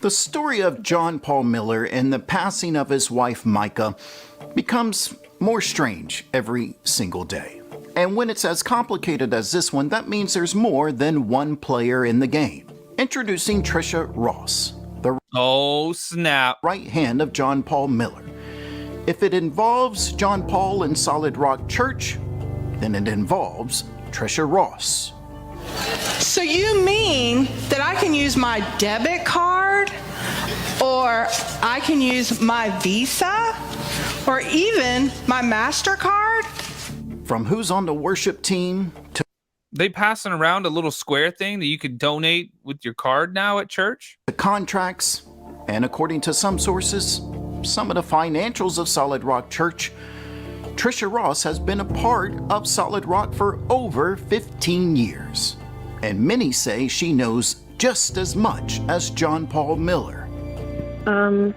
The story of John Paul Miller and the passing of his wife Mica becomes more strange every single day. And when it's as complicated as this one, that means there's more than one player in the game. Introducing Tricia Ross, the right hand of John Paul Miller. If it involves John Paul and Solid Rock Church, then it involves Tricia Ross. So you mean that I can use my debit card, or I can use my Visa, or even my MasterCard? From who's on the worship team to they passing around a little square thing that you could donate with your card now at church? The contracts, and according to some sources, some of the financials of Solid Rock Church, Tricia Ross has been a part of Solid Rock for over 15 years. And many say she knows just as much as John Paul Miller. I'm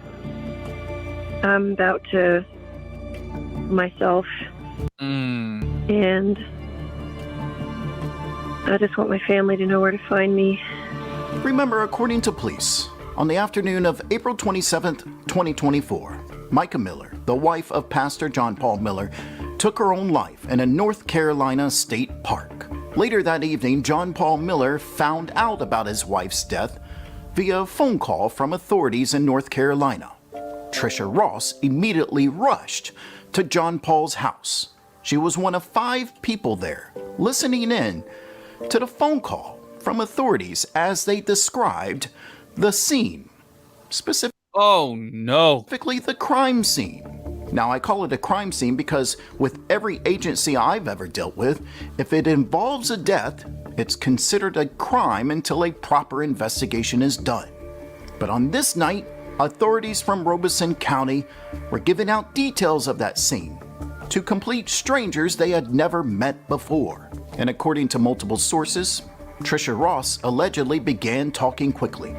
about to myself. And I just want my family to know where to find me. Remember, according to police, on the afternoon of April 27th, 2024, Mica Miller, the wife of Pastor John Paul Miller, took her own life in a North Carolina state park. Later that evening, John Paul Miller found out about his wife's death via a phone call from authorities in North Carolina. Tricia Ross immediately rushed to John Paul's house. She was one of 5 people there, listening in to the phone call from authorities as they described the scene, specifically the crime scene. Now, I call it a crime scene because with every agency I've ever dealt with, if it involves a death, it's considered a crime until a proper investigation is done. But on this night, authorities from Robeson County were giving out details of that scene to complete strangers they had never met before. And according to multiple sources, Tricia Ross allegedly began talking quickly.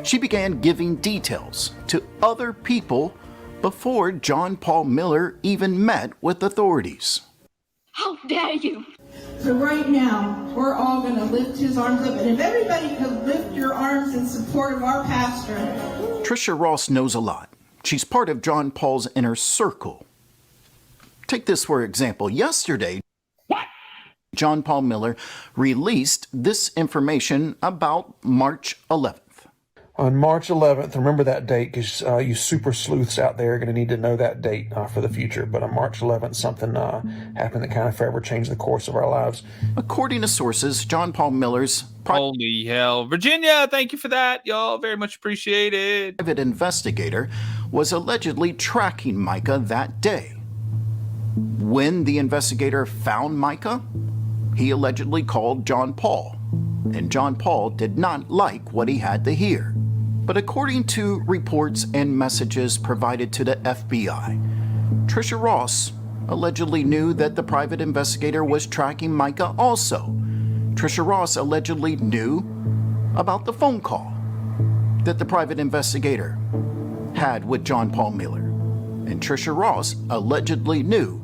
She began giving details to other people before John Paul Miller even met with authorities. How dare you! So right now, we're all going to lift his arms up. And if everybody could lift your arms in support of our pastor. Tricia Ross knows a lot. She's part of John Paul's inner circle. Take this for example. Yesterday, John Paul Miller released this information about March 11th. On March 11th, remember that date because you super sleuths out there are going to need to know that date for the future. But on March 11th, something happened that kind of forever changed the course of our lives. According to sources, John Paul Miller's holy hell, Virginia, thank you for that, y'all. Very much appreciated. Private investigator was allegedly tracking Mica that day. When the investigator found Mica, he allegedly called John Paul, and John Paul did not like what he had to hear. But according to reports and messages provided to the FBI, Tricia Ross allegedly knew that the private investigator was tracking Mica also. Tricia Ross allegedly knew about the phone call that the private investigator had with John Paul Miller. And Tricia Ross allegedly knew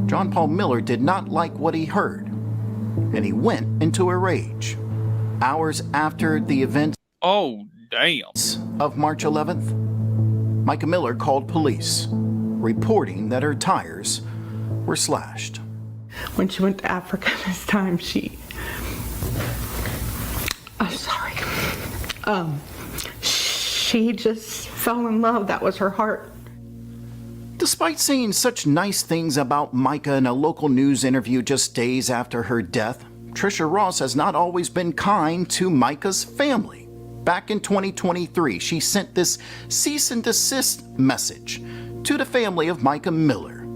John Paul Miller did not like what he heard, and he went into a rage. Hours after the events of March 11th, Mica Miller called police, reporting that her tires were slashed. When she went to Africa this time, she just fell in love. That was her heart. Despite saying such nice things about Mica in a local news interview just days after her death, Tricia Ross has not always been kind to Mica's family. Back in 2023, she sent this cease and desist message to the family of Mica Miller,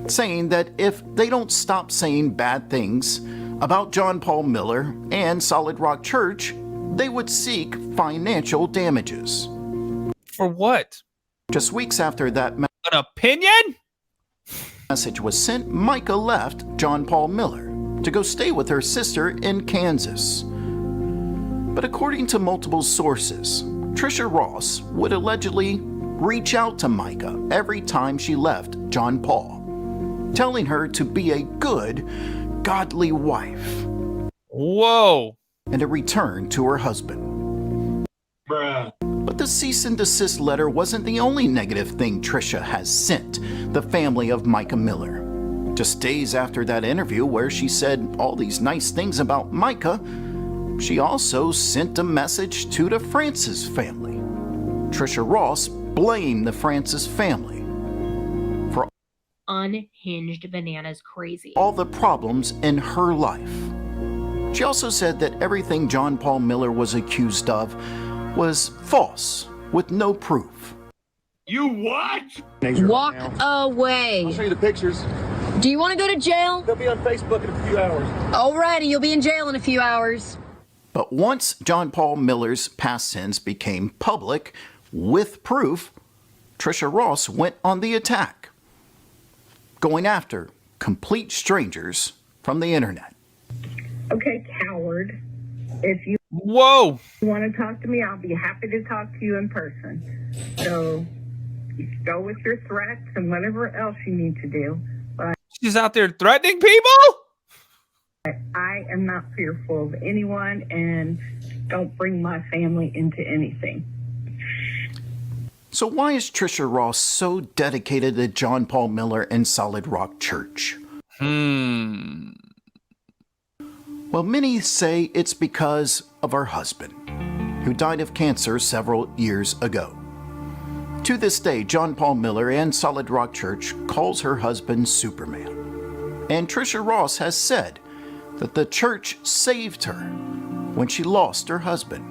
saying that if they don't stop saying bad things about John Paul Miller and Solid Rock Church, they would seek financial damages. For what? Just weeks after that an opinion? Message was sent, Mica left John Paul Miller to go stay with her sister in Kansas. But according to multiple sources, Tricia Ross would allegedly reach out to Mica every time she left John Paul, telling her to be a good, godly wife. Whoa. And to return to her husband. Bruh. But But the cease and desist letter wasn't the only negative thing Tricia has sent the family of Mica Miller. Just days after that interview where she said all these nice things about Mica, she also sent a message to the Francis family. Tricia Ross blamed the Francis family for unhinged bananas crazy. all the problems in her life. She also said that everything John Paul Miller was accused of was false, with no proof. You what? Walk away. I'll show you the pictures. Do you want to go to jail? They'll be on Facebook in a few hours. Alrighty, you'll be in jail in a few hours. But once John Paul Miller's past sins became public with proof, Tricia Ross went on the attack, going after complete strangers from the internet. Okay, coward. If you Whoa. want to talk to me, I'll be happy to talk to you in person. So go with your threats and whatever else you need to do. But She's out there threatening people? I am not fearful of anyone, and don't bring my family into anything. So why is Tricia Ross so dedicated to John Paul Miller and Solid Rock Church? Well, many say it's because of her husband, who died of cancer several years ago. To this day, John Paul Miller and Solid Rock Church calls her husband Superman. And Tricia Ross has said that the church saved her when she lost her husband.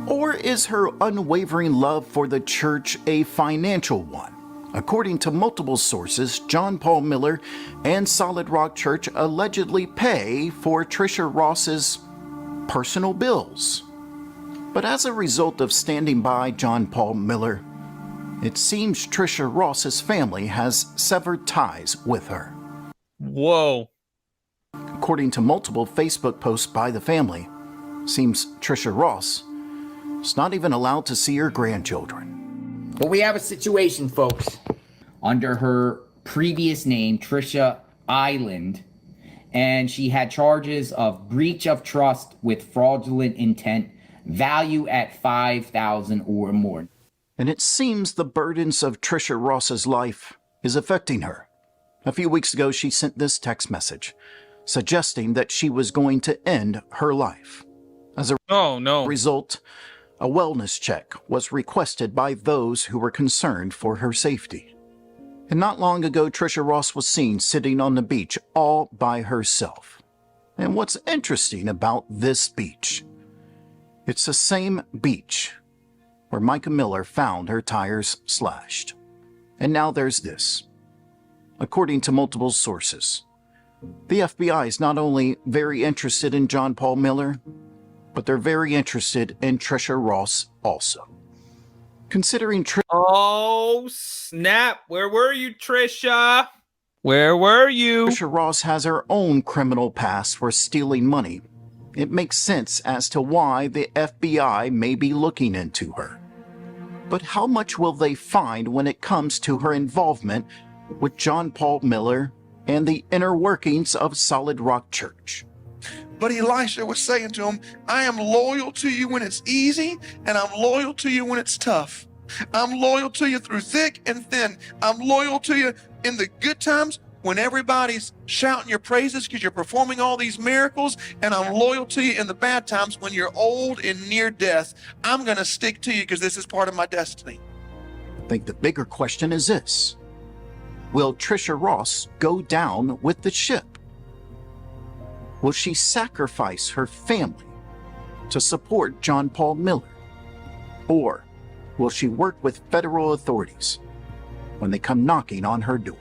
Or is her unwavering love for the church a financial one? According to multiple sources, John Paul Miller and Solid Rock Church allegedly pay for Tricia Ross's personal bills. But as a result of standing by John Paul Miller, it seems Tricia Ross's family has severed ties with her. Whoa. According to multiple Facebook posts by the family, seems Tricia Ross is not even allowed to see her grandchildren. Well, we have a situation, folks. Under her previous name, Trisha Island, and she had charges of breach of trust with fraudulent intent, value at $5,000 or more. And it seems the burdens of Tricia Ross's life is affecting her. A few weeks ago, she sent this text message suggesting that she was going to end her life. As a result, a wellness check was requested by those who were concerned for her safety. And not long ago, Tricia Ross was seen sitting on the beach all by herself. And what's interesting about this beach, it's the same beach where Mica Miller found her tires slashed. And now there's this. According to multiple sources, the FBI is not only very interested in John Paul Miller, but they're very interested in Tricia Ross also. Considering Oh, snap. Where were you, Trisha? Where were you? Tricia Ross has her own criminal past for stealing money, it makes sense as to why the FBI may be looking into her. But how much will they find when it comes to her involvement with John Paul Miller and the inner workings of Solid Rock Church? But Elisha was saying to him, I am loyal to you when it's easy, and I'm loyal to you when it's tough. I'm loyal to you through thick and thin. I'm loyal to you in the good times when everybody's shouting your praises because you're performing all these miracles, and I'm loyal to you in the bad times when you're old and near death. I'm going to stick to you because this is part of my destiny. I think the bigger question is this. Will Tricia Ross go down with the ship? Will she sacrifice her family to support John Paul Miller? Or will she work with federal authorities when they come knocking on her door?